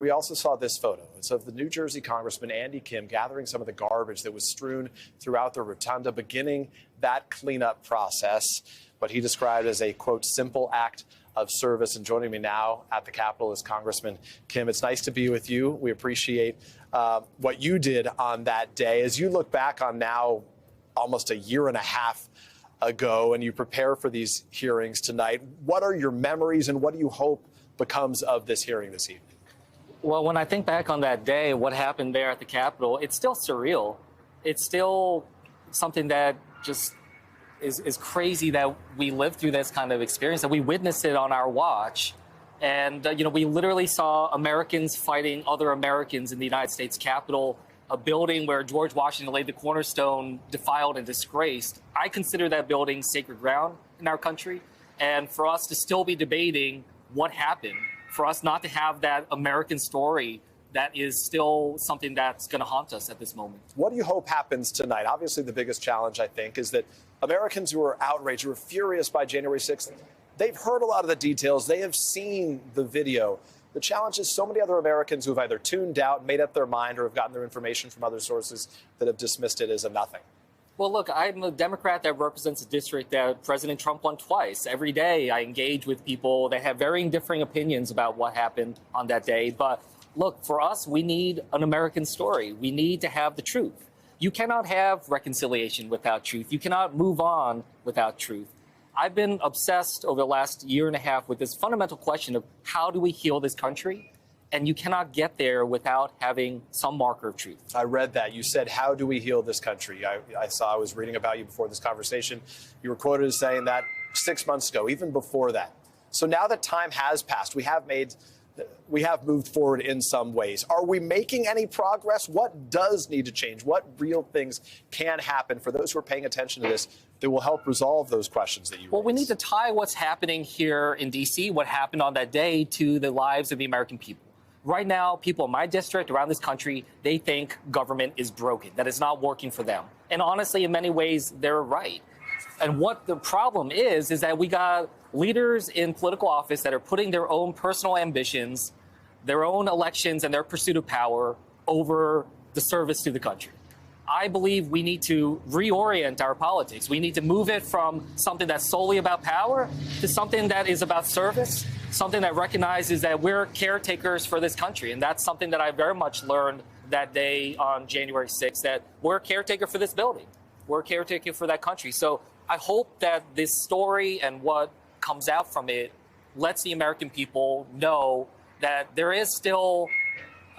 We also saw this photo. It's of the New Jersey Congressman Andy Kim gathering some of the garbage that was strewn throughout the rotunda, beginning that cleanup process, what he described as a, quote, simple act of service. And joining me now at the Capitol is Congressman Kim. It's nice to be with you. We appreciate what you did on that day. As you look back on now almost a year and a half ago and you prepare for these hearings tonight, what are your memories and what do you hope becomes of this hearing this evening? Well, when I think back on that day, what happened there at the Capitol, it's still surreal. It's still something that just is crazy that we lived through this kind of experience, that we witnessed it on our watch. And, we literally saw Americans fighting other Americans in the United States Capitol, a building where George Washington laid the cornerstone, defiled and disgraced. I consider that building sacred ground in our country. And for us to still be debating what happened, for us not to have that American story, that is still something that's going to haunt us at this moment. What do you hope happens tonight? Obviously, the biggest challenge, I think, is that Americans who are outraged, who are furious by January 6th, they've heard a lot of the details. They have seen the video. The challenge is so many other Americans who have either tuned out, made up their mind, or have gotten their information from other sources that have dismissed it as a nothing. Well, look, I'm a Democrat that represents a district that President Trump won twice. Every day I engage with people that have varying differing opinions about what happened on that day. But look, for us, we need an American story. We need to have the truth. You cannot have reconciliation without truth. You cannot move on without truth. I've been obsessed over the last year and a half with this fundamental question of how do we heal this country? And you cannot get there without having some marker of truth. I read that. You said, how do we heal this country? I was reading about you before this conversation. You were quoted as saying that 6 months ago, even before that. So now that time has passed, we have moved forward in some ways. Are we making any progress? What does need to change? What real things can happen for those who are paying attention to this that will help resolve those questions that you raised? Well, we need to tie what's happening here in D.C., what happened on that day, to the lives of the American people. Right now, people in my district, around this country, they think government is broken, that it's not working for them. And honestly, in many ways, they're right. And what the problem is that we got leaders in political office that are putting their own personal ambitions, their own elections, and their pursuit of power over the service to the country. I believe we need to reorient our politics. We need to move it from something that's solely about power to something that is about service, something that recognizes that we're caretakers for this country. And that's something that I very much learned that day on January 6th, that we're a caretaker for this building. We're a caretaker for that country. So I hope that this story and what comes out from it lets the American people know that there is still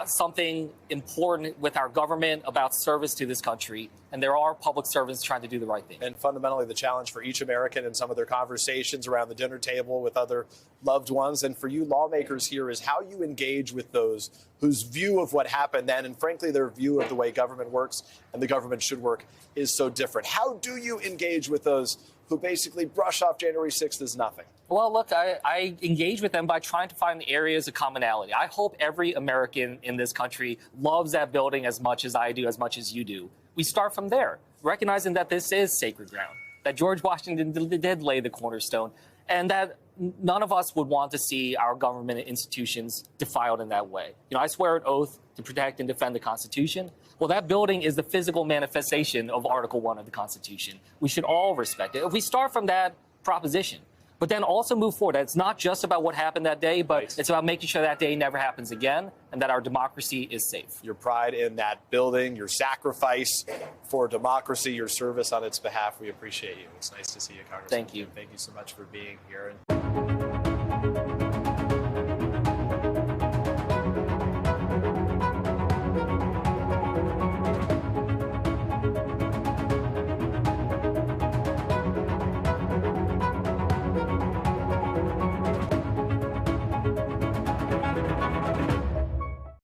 something important with our government about service to this country, and there are public servants trying to do the right thing. And fundamentally, the challenge for each American in some of their conversations around the dinner table with other loved ones, and for you lawmakers here, is how you engage with those whose view of what happened then, and frankly, their view of the way government works and the government should work, is so different. How do you engage with those who basically brush off January 6th as nothing? Well, look, I engage with them by trying to find areas of commonality. I hope every American in this country loves that building as much as I do, as much as you do. We start from there, recognizing that this is sacred ground, that George Washington did lay the cornerstone, and that none of us would want to see our government and institutions defiled in that way. I swear an oath to protect and defend the Constitution. Well, that building is the physical manifestation of Article 1 of the Constitution. We should all respect it. If we start from that proposition, but then also move forward, it's not just about what happened that day, but It's about making sure that day never happens again and that our democracy is safe. Your pride in that building, your sacrifice for democracy, your service on its behalf, we appreciate you. It's nice to see you, Congressman. Thank you. Thank you so much for being here.